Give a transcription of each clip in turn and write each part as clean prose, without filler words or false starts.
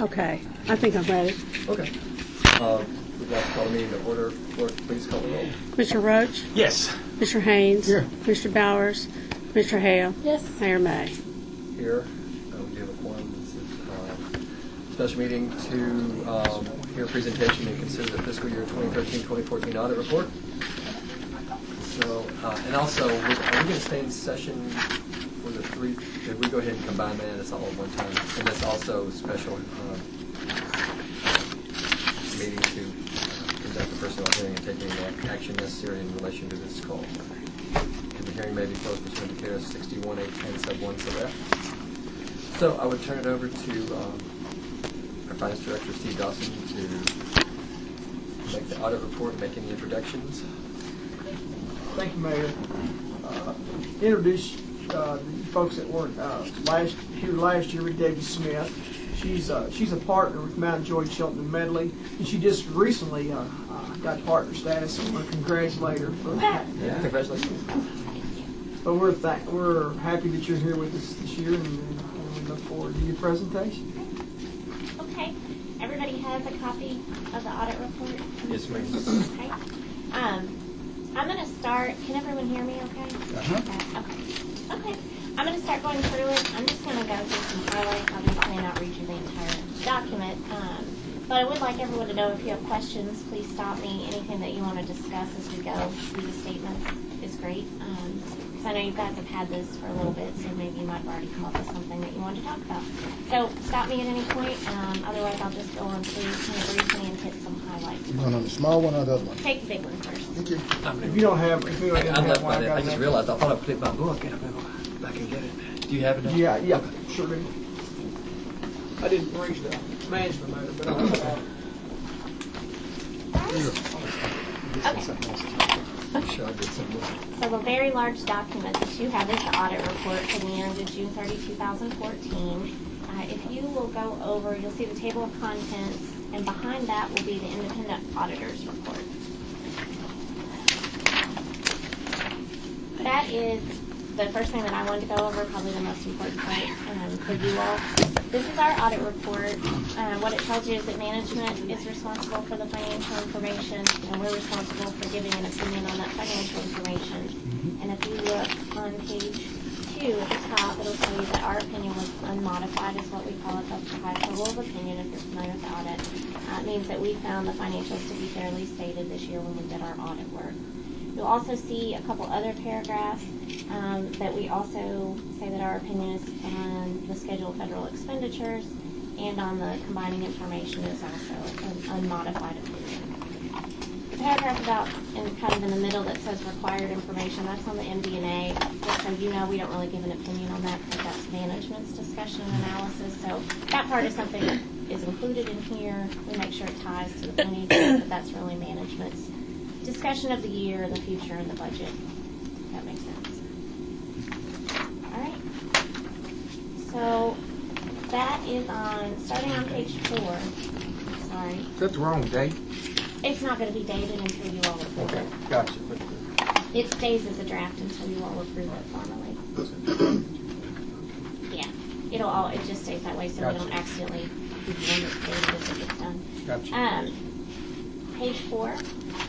Okay, I think I'm ready. Okay. We'd like to call the meeting to order. Clerk, please call the roll. Mr. Roach? Yes. Mr. Haynes? Here. Mr. Bowers? Mr. Hale? Yes. Mayor May? Here. We have a quorum. This is a special meeting to hear a presentation and consider the fiscal year 2013-2014 audit report. So, and also, are we going to stay in session for the three? Did we go ahead and combine that? It's all at one time. And that's also special meeting to conduct a personnel hearing and take any action necessary in relation to this call. And the hearing may be closed pursuant to KRS 61-810 sub 1 sub F. So I would turn it over to our Finance Director, Steve Dawson, to make the audit report and make any introductions. Thank you, Mayor. Introduce the folks that weren't here last year with Debbie Smith. She's a partner with Mount George, Shelton, and Medley, and she just recently got partner status. So I want to congratulate her for that. Yeah, congratulations. But we're happy that you're here with us this year, and we look forward to your presentation. Okay. Everybody has a copy of the audit report? Yes, ma'am. Okay. I'm going to start. Can everyone hear me okay? Uh-huh. Okay. I'm going to start going through it. I'm just going to go through some highlights. Obviously, not read through the entire document. But I would like everyone to know if you have questions, please stop me. Anything that you want to discuss as we go through the statements is great. Because I know you guys have had this for a little bit, so maybe you might have already come up with something that you wanted to talk about. So stop me at any point. Otherwise, I'll just go on through kind of briefly and hit some highlights. You want on the small one or the other one? Take the big one first. Thank you. If you don't have, if you don't I have left one, I just realized I thought I put it in my book and I'm going to go back and get it. Do you have it now? Yeah, sure do. I didn't reach the management matter, but I have it. I'm sure I did something. So the very large document that you have is the audit report for the year ended June 30, 2014. If you will go over, you'll see the table of contents, and behind that will be the independent auditor's report. That is the first thing that I wanted to go over, probably the most important part for you all. This is our audit report. What it tells you is that management is responsible for the financial information, and we're responsible for giving an opinion on that financial information. And if you look on page 2 at the top, it'll tell you that our opinion was unmodified, is what we call it. That's the highest level of opinion if you're familiar with the audit. It means that we found the financials to be fairly stated this year when we did our audit work. You'll also see a couple other paragraphs that we also say that our opinion is on the schedule of federal expenditures and on the combining information is also an unmodified opinion. The paragraph about kind of in the middle that says required information, that's on the MD&A. Just so you know, we don't really give an opinion on that because that's management's discussion and analysis. So that part is something that is included in here. We make sure it ties to the financials, but that's really management's discussion of the year, the future, and the budget. If that makes sense. All right. So that is starting on page 4. Sorry. Is that the wrong date? It's not going to be dated until you all approve Okay, it. gotcha. It stays as a draft until you all approve it formally. Yeah. It just stays that way so we don't accidentally do the one that's dated as it gets done. Gotcha. Page 4.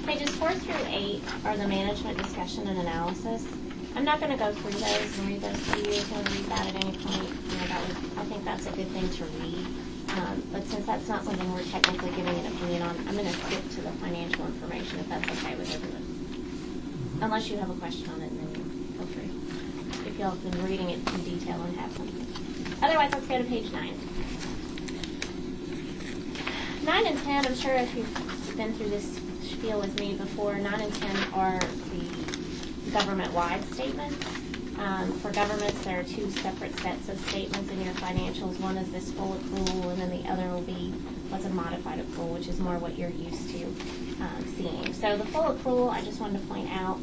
Pages 4 through 8 are the management discussion and analysis. I'm not going to go through those and read those to you. If you want to read that at any point, I think that's a good thing to read. But since that's not something we're technically giving an opinion on, I'm going to skip to the financial information if that's okay with everyone. Unless you have a question on it, then feel free. If y'all have been reading it in detail and have something. Otherwise, let's go to page 9. 9 and 10, I'm sure if you've been through this spiel with me before, 9 and 10 are the government-wide statements. For governments, there are 2 separate sets of statements in your financials. One is this full accrual, and then the other will be what's a modified accrual, which is more what you're used to seeing. So the full accrual, I just wanted to point out,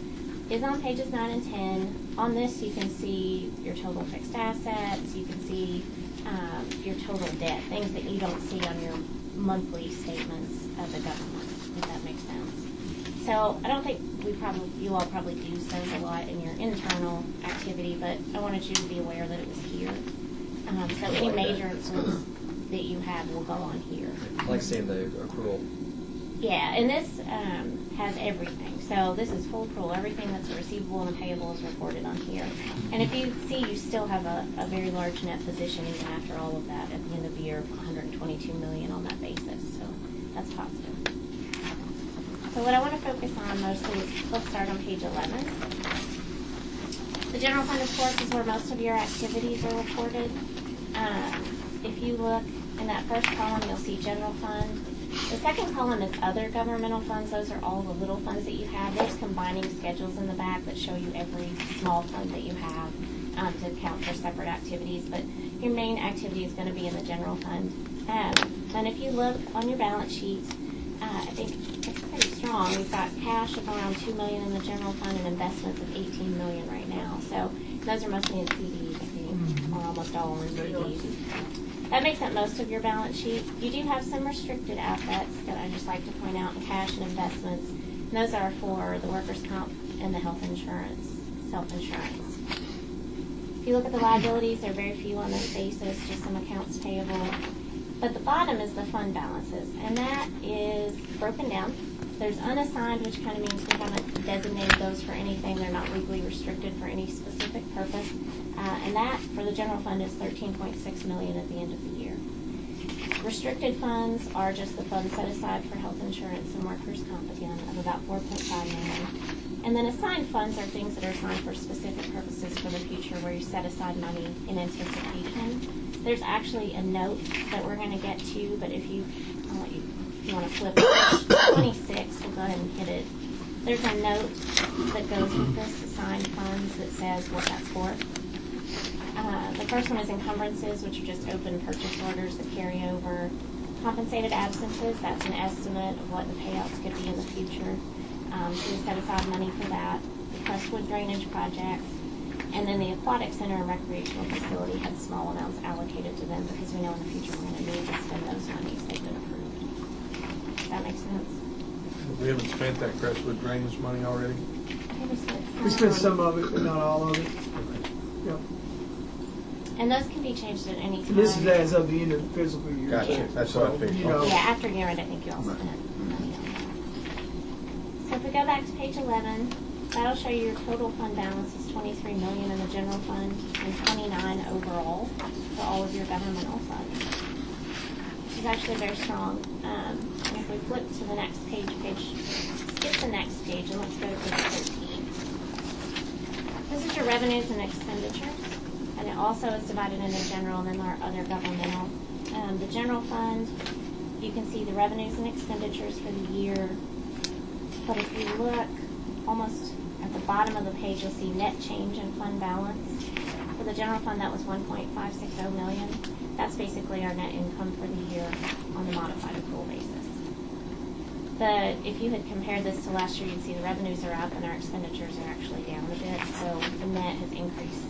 is on pages 9 and 10. On this, you can see your total fixed assets. You can see your total debt, things that you don't see on your monthly statements as a government, if that makes sense. So I don't think you all probably use those a lot in your internal activity, but I wanted you to be aware that it was here. So any major influence. that you have will go on here. I like seeing the accrual. Yeah, and this has everything. So this is full accrual. Everything that's a receivable and a payable is reported on here. And if you see, you still have a very large net position even after all of that at the end of the year of $122 million on that basis. So that's positive. So what I want to focus on mostly is, let's start on page 11. The general fund, of course, is where most of your activities are reported. If you look in that first column, you'll see general fund. The second column is other governmental funds. Those are all the little funds that you have. There's combining schedules in the back that show you every small fund that you have to account for separate activities. But your main activity is going to be in the general fund. And if you look on your balance sheet, I think it's pretty strong. We've got cash of around $2 million in the general fund and investments of $18 million right now. So those are mostly in CDs, or almost all in CDs. That makes up most of your balance sheet. You do have some restricted assets that I just like to point out in cash and investments. And those are for the workers' comp and the health insurance, self-insurance. If you look at the liabilities, there are very few on this basis, just some accounts payable. But the bottom is the fund balances, and that is broken down. There's unassigned, which kind of means we haven't designated those for anything. They're not legally restricted for any specific purpose. And that, for the general fund, is $13.6 million at the end of the year. Restricted funds are just the funds set aside for health insurance and workers' comp again of about $4.5 million. And then assigned funds are things that are assigned for specific purposes for the future, where you set aside money in anticipation. There's actually a note that we're going to get to, but if you want to flip to 26, we'll go ahead and hit it. There's a note that goes with this assigned funds that says what that's for. The first one is encumbrances, which are just open purchase orders that carry over. Compensated absences, that's an estimate of what the payouts could be in the future. So we set aside money for that. The Crestwood Drainage Project. And then the Aquatic Center and Recreational Facility had small amounts allocated to them because we know in the future we're going to need to spend those monies. They've been approved. Does that make sense? We haven't spent that Crestwood drainage money already? We spent some of it, but not all of it. Yep. And those can be changed at any time. And this is as of the end of the fiscal year. Gotcha. Yeah. That's what I figured. You know, Yeah, after year end, I think you all spent money on that. So if we go back to page 11, that'll show you your total fund balance is $23 million in the general fund and $29 million overall for all of your governmental funds, which is actually very strong. And if we flip to the next page, skip the next page and let's go to page 13. This is your revenues and expenditures, and it also is divided into general and then our other governmental. The general fund, you can see the revenues and expenditures for the year, but if you look almost at the bottom of the page, you'll see net change in fund balance. For the general fund, that was $1.560 million. That's basically our net income for the year on the modified accrual basis. If you had compared this to last year, you'd see the revenues are up and our expenditures are actually down a bit. So the net has increased,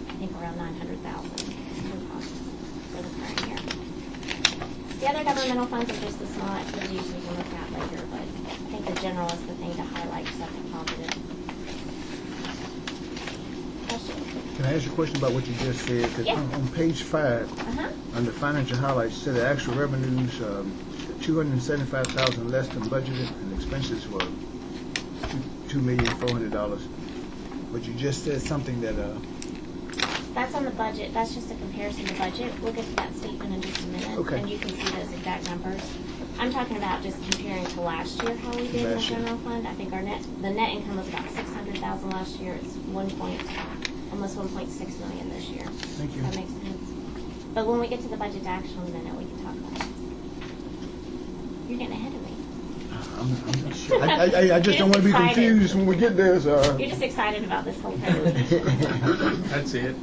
I think, around $900,000 for the current year. The other governmental funds are just the small activities we can look at later, but I think the general is the thing to highlight because that's a positive. Can I ask you a question about what you just said? 'Cause Yeah. on page 5, under financial highlights, it said the actual revenues, $275,000 less than budgeted, and expenses were $2,400,000. But you just said something that That's on the budget. That's just a comparison to budget. We'll get to that statement in just a minute, Okay. and you can see those exact numbers. I'm talking about just comparing to last year how we did in the Last year. general fund. I think the net income was about $600,000 last year. It's almost $1.6 million this year. Thank you. Does that make sense? But when we get to the budget to action in a minute, we can talk about it. You're getting ahead of me. I'm not sure. I just don't want to be excited. confused when we get there. So. You're just excited about this whole presentation. That's it.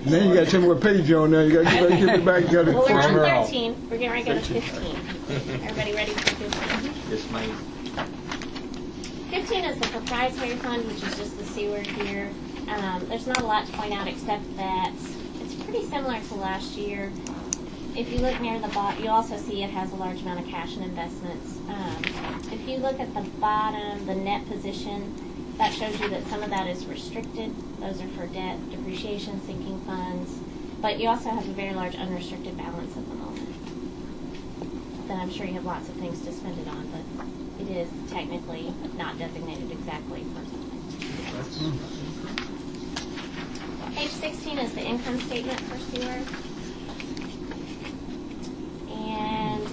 Now you got to tell me what page you're on now. You got to give it back. You got Well, we're on Overall. 13. We're getting ready to go to 15. Everybody ready for 15? Yes, ma'am. 15 is the proprietary fund, which is just the sewer here. There's not a lot to point out except that it's pretty similar to last year. If you look near the bottom, you also see it has a large amount of cash and investments. If you look at the bottom, the net position, That shows you that some of that is restricted. Those are for debt, depreciation, sinking funds. But you also have a very large unrestricted balance at the moment. Then I'm sure you have lots of things to spend it on, but it is technically not designated exactly for something. Page 16 is the income statement for sewer. And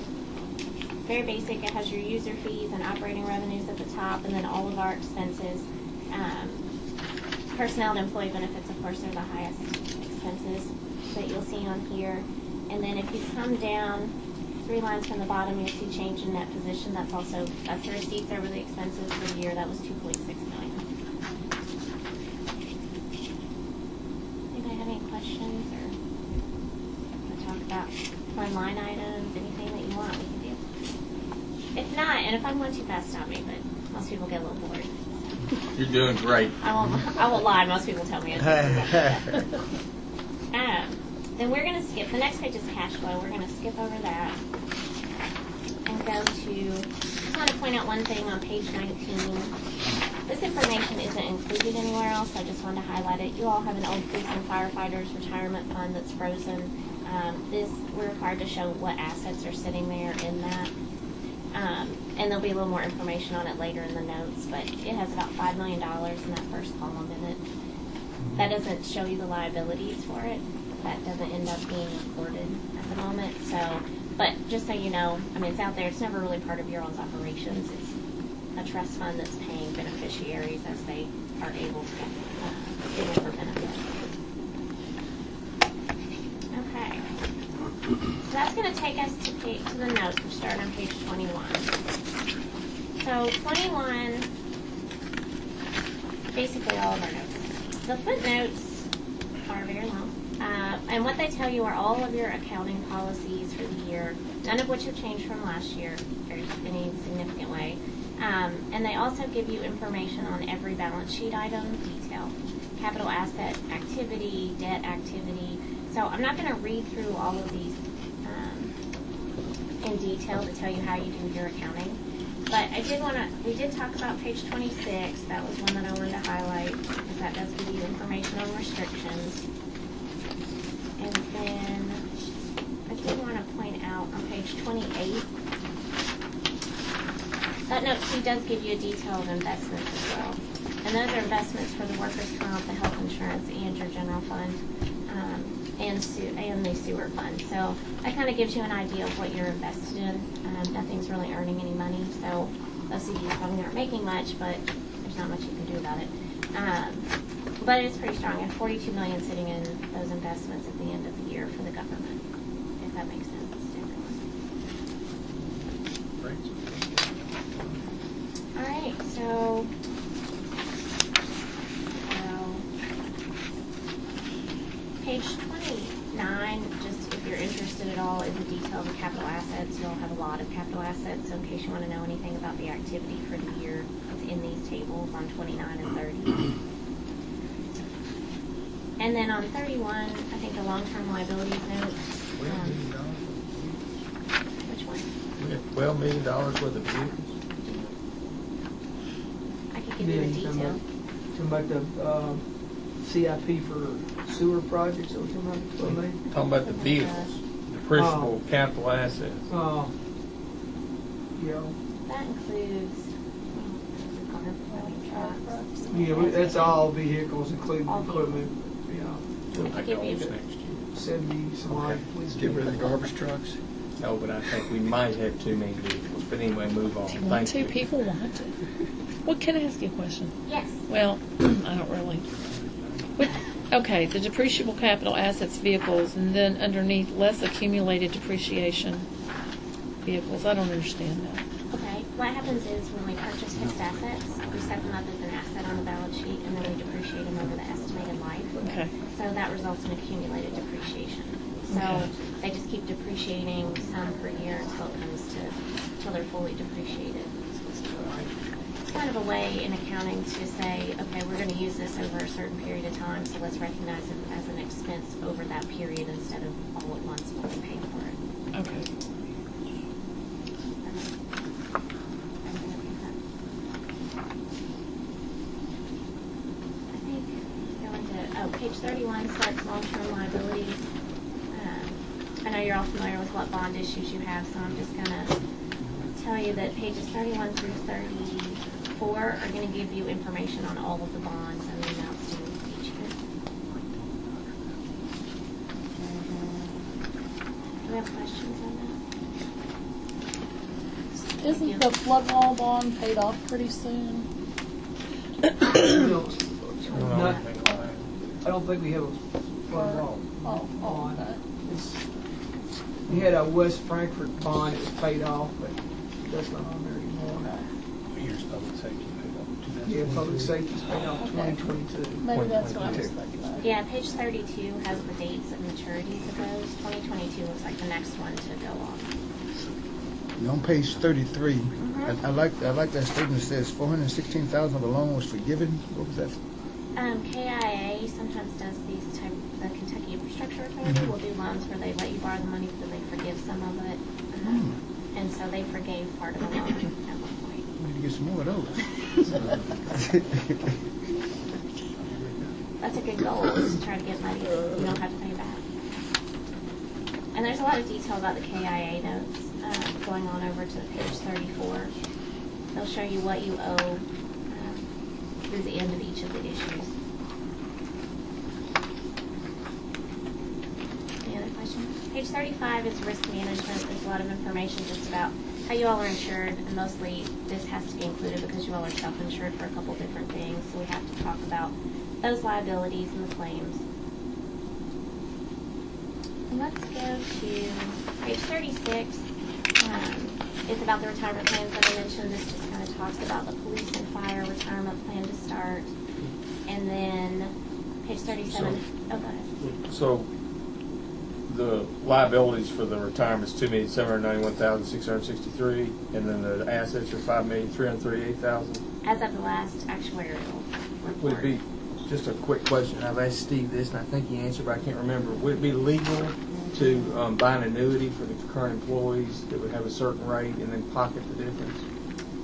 very basic. It has your user fees and operating revenues at the top, and then all of our expenses. Personnel and employee benefits, of course, are the highest expenses that you'll see on here. And then if you come down 3 lines from the bottom, you'll see change in net position. That's the receipts over the expenses for the year. That was $2.6 million. Anybody have any questions or want to talk about my line items? Anything that you want, we can do. If not, and if I'm going too fast, stop me. But most people get a little bored. You're doing great. I won't lie. Most people tell me it's then we're going to skip. The next page is cash flow. We're going to skip over that and go to, just want to point out one thing on page 19. This information isn't included anywhere else. I just wanted to highlight it. You all have an old police and firefighters retirement fund that's frozen. We're required to show what assets are sitting there in that. And there'll be a little more information on it later in the notes, but it has about $5 million in that first column in it. That doesn't show you the liabilities for it. That doesn't end up being recorded at the moment. So, but just so you know, I mean, it's out there. It's never really part of your all's operations. It's a trust fund that's paying beneficiaries as they are able to get it for benefit. Okay. So that's going to take us to the notes. We'll start on page 21. So 21, basically all of our notes. The footnotes are very long. And what they tell you are all of your accounting policies for the year, none of which have changed from last year in any significant way. And they also give you information on every balance sheet item, detail, capital asset activity, debt activity. So I'm not going to read through all of these in detail to tell you how you do your accounting. But we did talk about page 26. That was one that I wanted to highlight, because that does give you information on restrictions. And then I did want to point out on page 28, that note C does give you a detail of investments as well. And those are investments for the workers' comp, the health insurance, and your general fund, and the sewer fund. So that kind of gives you an idea of what you're invested in. Nothing's really earning any money, so those of you probably aren't making much, but there's not much you can do about it. But it's pretty strong. You have $42 million sitting in those investments at the end of the year for the government, if that makes sense to everyone. All right, so page 29, just if you're interested at all, is the detail of the capital assets. You'll have a lot of capital assets, so in case you want to know anything about the activity for the year, it's in these tables on 29 and 30. And then on 31, I think the long-term liabilities note. Which one? We got $12 million worth of vehicles. I could give you the detail. Talking about the CIP for sewer projects, or talking about $12 million? Talking about the vehicles, depreciable capital assets. Yeah. That includes Yeah, that's all vehicles, including All equipment. I'll Like give you always the- next year. 70 some odd. Let's get rid of the garbage trucks. No, but I think we might have too many vehicles. But anyway, move on. Thank you. People want to. Well, can I ask you a question? Yes. Well, I don't really. Okay, the depreciable capital assets vehicles, and then underneath less accumulated depreciation vehicles. I don't understand that. Okay. What happens is when we purchase fixed assets, we set them up as an asset on the balance sheet, and then we depreciate them over the estimated life. Okay. So that results in accumulated depreciation. So Okay. they just keep depreciating some per year until they're fully depreciated. It's kind of a way in accounting to say, okay, we're going to use this over a certain period of time, so let's recognize it as an expense over that period instead of all at once when we pay for it. Okay. So page 31 starts long-term liabilities. I know you're all familiar with what bond issues you have, so I'm just going to tell you that pages 31 through 34 are going to give you information on all of the bonds and the amounts due each year. Do we have questions on that? Isn't the flood wall bond paid off pretty soon? You know, I don't know not- anything about that. I don't think we have a flood wall Oh, bond. okay. We had a West Frankfort bond, it was paid off, but that's not on there anymore. Here's public safety paid up to that. Yeah, public safety's paid off Okay. 2022. Maybe that's what I was thinking of. Yeah, page 32 has the dates of maturities of those. 2022 looks like the next one to go off. On page 33, I like that statement that says 416,000 of the loan was forgiven. What was that? KIA sometimes does these type. The Kentucky Infrastructure Authority will do loans where they let you borrow the money, but then they forgive some of it, and so they forgave part of the loan at one point. We need to get some more of those. That's a good goal, is to try to get money that you don't have to pay back. And there's a lot of detail about the KIA notes going on over to page 34. They'll show you what you owe through the end of each of the issues. Any other questions? Page 35 is risk management. There's a lot of information just about how you all are insured, and mostly this has to be included because you all are self-insured for a couple different things. So we have to talk about those liabilities and the claims. And let's go to page 36. It's about the retirement plans that I mentioned. This just kind of talks about the police and fire retirement plan to start. And then page 37. Go ahead. So the liabilities for the retirement is $2,791,663, and then the assets are $5,338,000. As of the last actuarial report. Would it be, just a quick question, I've asked Steve this and I think he answered, but I can't remember. Would it be legal to buy an annuity for the current employees that would have a certain rate and then pocket the difference?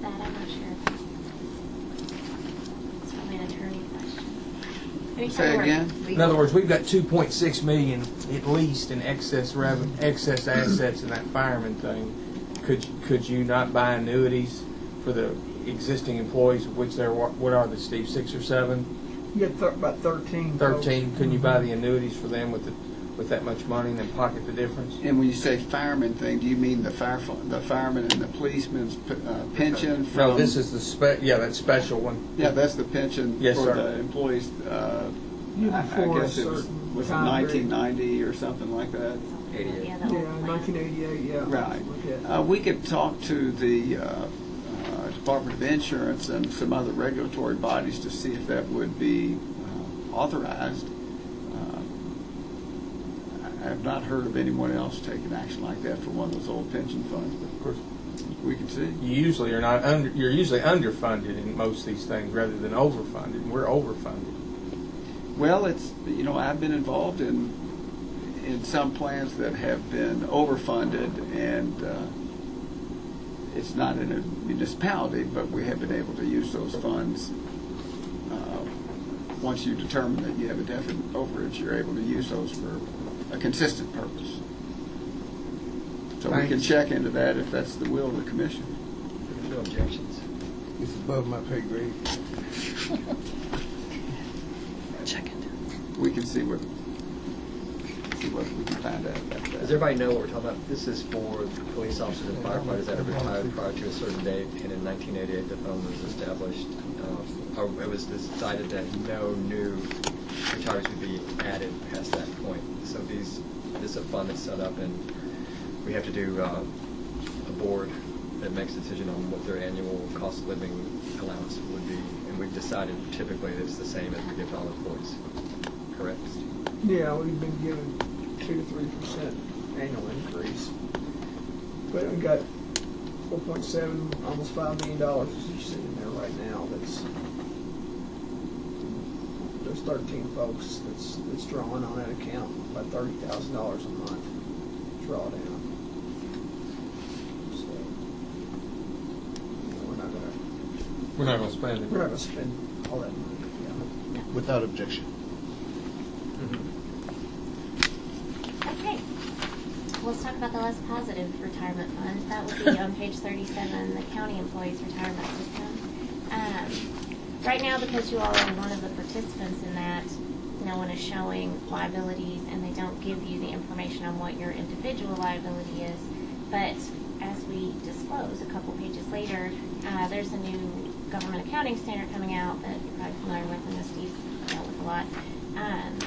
That I'm not sure about. It's probably an attorney question. Say again? In other words, we've got $2.6 million at least in excess assets in that fireman thing. Could you not buy annuities for the existing employees, of which there what are they, Steve, 6 or 7? You got about 13. 13. Couldn't you buy the annuities for them with that much money and then pocket the difference? And when you say fireman thing, do you mean the fireman and the policeman's pension from? No, this is that special one. Yeah, that's the pension Yes, for sir. the employees. I Before a guess it was certain 1990 or something like that. 88. Yeah, the Yeah, old plan. 1988, yeah. Right. Okay. We could talk to the Department of Insurance and some other regulatory bodies to see if that would be authorized. I have not heard of anyone else taking action like that for one of those old pension funds, but Of course, we can see. you usually are not under. You're usually underfunded in most of these things rather than overfunded. And we're overfunded. Well, it's, I've been involved in some plans that have been overfunded, and it's not in a municipality, but we have been able to use those funds. Once you determine that you have a definite overage, you're able to use those for a consistent purpose. So we can check into that if that's the will of the commission. No objections. It's above my pay grade. Check it. We can see what we can find out about that. Does everybody know what we're talking about? This is for police officers and firefighters that have retired prior to a certain date, and in 1988 the fund was established. It was decided that no new retirees would be added past that point. So this is a fund that's set up, and we have to do a board that makes a decision on what their annual cost of living allowance would be, and we've decided typically that it's the same as we give to all employees. Correct? Yeah, we've been given 2 to 3% annual increase. But we got 4.7, almost $5 million as you see in there right now. There's 13 folks that's drawing on that account, about $30,000 a month drawdown. So we're not We're not going to spend it. gonna spend all that money. Yeah. Without objection. Let's talk about the less positive retirement fund. That would be on page 37, the county employees retirement system. Right now, because you all are one of the participants in that, no one is showing liabilities, and they don't give you the information on what your individual liability is. But as we disclose a couple pages later, there's a new government accounting standard coming out that you're probably familiar with, and Misty's dealt with a lot,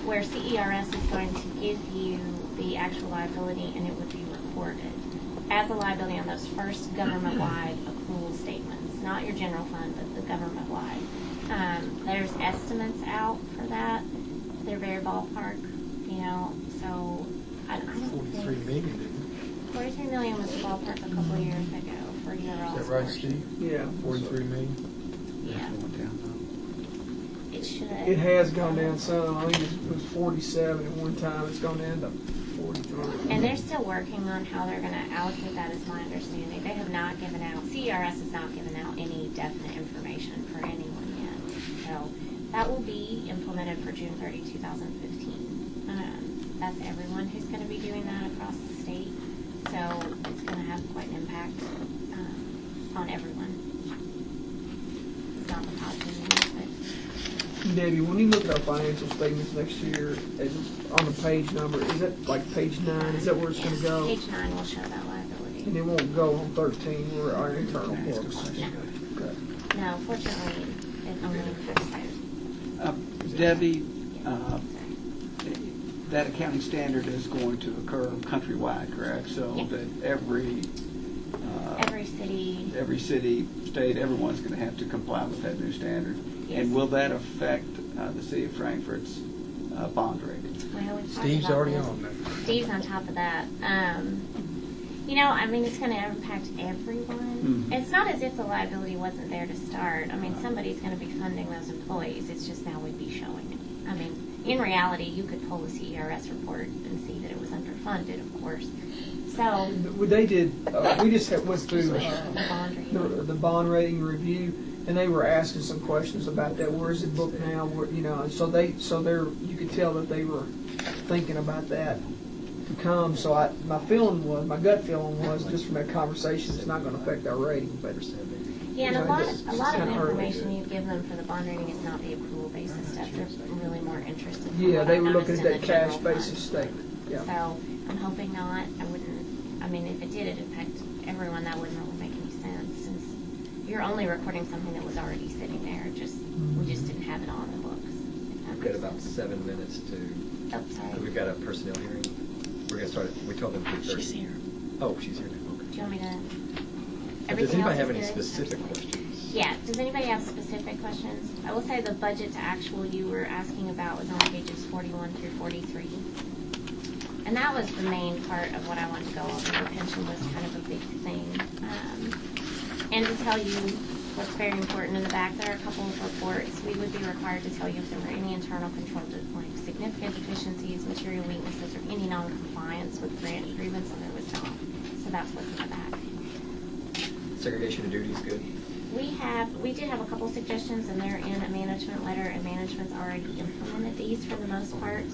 where CERS is going to give you the actual liability, and it would be reported as a liability on those first government-wide accrual statements, not your general fund, but the government-wide. There's estimates out for that. They're very ballpark, so I don't 43 think... million, didn't 43 million was the ballpark a couple of years ago for your all. it? Is that right, Steve? Yeah. 43 million? Yeah, Going down, it should. It has gone down some. I think it was 47 at one time. It's gone down to 43. And they're still working on how they're going to allocate that, is my understanding. They have not given out, CERS has not given out any definite information for anyone yet. So that will be implemented for June 30, 2015. That's everyone who's going to be doing that across the state. So it's going to have quite an impact on everyone. It's not the positive news, but Debbie, when you look at our financial statements next year, on the page number, is that like page 9? Is that where it's going to go? page 9 will show that liability. And it won't go on 13 where our internal books. Okay. No, fortunately, it only impacts those. Debbie, that accounting standard is going to occur countrywide, correct? So Yeah. that every city, state, everyone's going to have to comply with that new standard. Yes. And will that affect the city of Frankfort's bond rating? Well, we've talked Steve's about already this. on that. Steve's on top of that. It's going to impact everyone. Mhm. It's not as if the liability wasn't there to start. Somebody's going to be funding those employees. It's just now we'd be showing it. In reality, you could pull a CERS report and see that it was underfunded, of course. So, They did, we just went through the bond rating. the bond rating review, and they were asking some questions about that. Where is it booked now? So you could tell that they were thinking about that to come. So my gut feeling was, just from that conversation, it's not going to affect our rating, but Yeah, and a lot of the kinda early. information you give them for the bond rating is not the accrual basis stuff. They're really more interested. in yeah, what they I were looking noticed at in that the cash general basis fund. statement. Yeah. So I'm hoping not. If it did, it'd impact everyone. That wouldn't really make any sense, since you're only recording something that was already sitting there. We just didn't have it on the books. We've got about 7 minutes to. Oh, sorry. We've got a personnel hearing. We're going to start. We told them 3:30. She's here. Oh, she's here now. Okay. Do you want me to? Does Everything anybody else have is any good? specific questions? Yeah. Does anybody have specific questions? I will say the budget to actual you were asking about was on pages 41 through 43. And that was the main part of what I wanted to go over. The pension was kind of a big thing. And to tell you what's very important in the back, there are a couple of reports. We would be required to tell you if there were any internal control, like significant deficiencies, material weaknesses, or any non-compliance with grant agreements, and there was not. So that's what's in the back. Segregation of duties, good. We did have a couple suggestions, and they're in a management letter, and management's already implemented these for the most part.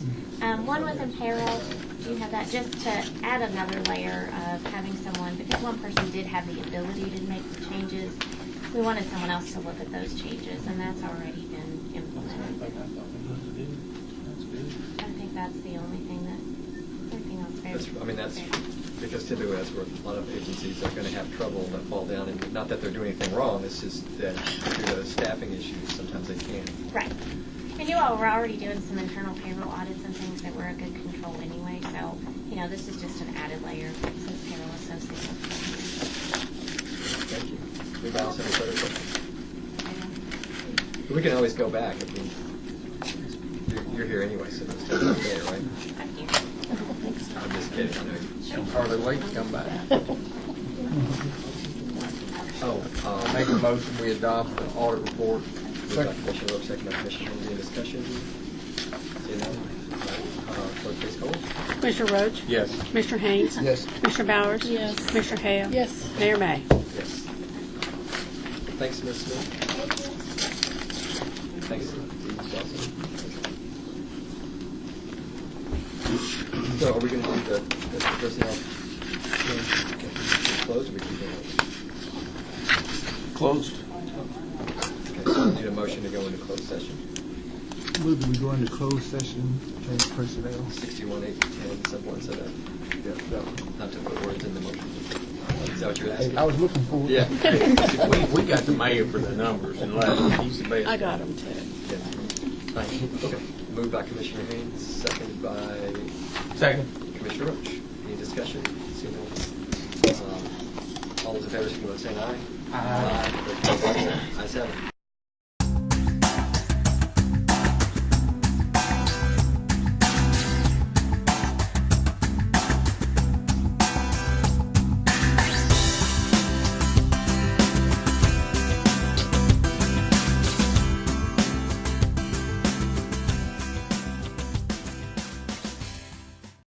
One was in payroll. Do you have that? Just to add another layer of having someone, because one person did have the ability to make the changes, we wanted someone else to look at those changes, and that's already been implemented. I think that's the only thing everything else very. That's because typically that's where a lot of agencies are going to have trouble that fall down, and not that they're doing anything wrong, it's just that due to staffing issues, sometimes they can't. Right. And you all were already doing some internal payroll audits and things that were a good control anyway, so, this is just an added layer since payroll is so significant. Thank you. Anybody else have any further questions? We can always go back if you're here anyway, so it's still okay, right? I'm here. I'm just kidding, I know you. Are they late to come back? Make Make a motion, we adopt the audit report. moved by Commissioner Roach, second by Commissioner Lindsay, in discussion. Seeing none, clerk, please call. Commissioner Roach? Yes. Commissioner Haynes? Yes. Commissioner Bowers? Yes. Commissioner Hale? Yes. Mayor May? Yes. Thanks, Ms. Smith. Thanks, Steve Dawson. So are we going to do the personnel hearing closed, or we keep it Closed. open? Okay, so we need a motion to go into closed session. Move that we go into closed session, change personnel. 61-8-10, sub 1, sub F. Not to put words in the motion. Is that what you're asking? Hey, I was looking for. Yeah. We got the mayor for the numbers, and he's the best. I got them too. Yeah. Thank you. Okay. Moved by Commissioner Haynes, seconded by Second. Commissioner Roach. Any discussion? Seeing none. All those in favor, signify by saying aye. Aye. Ayes have it.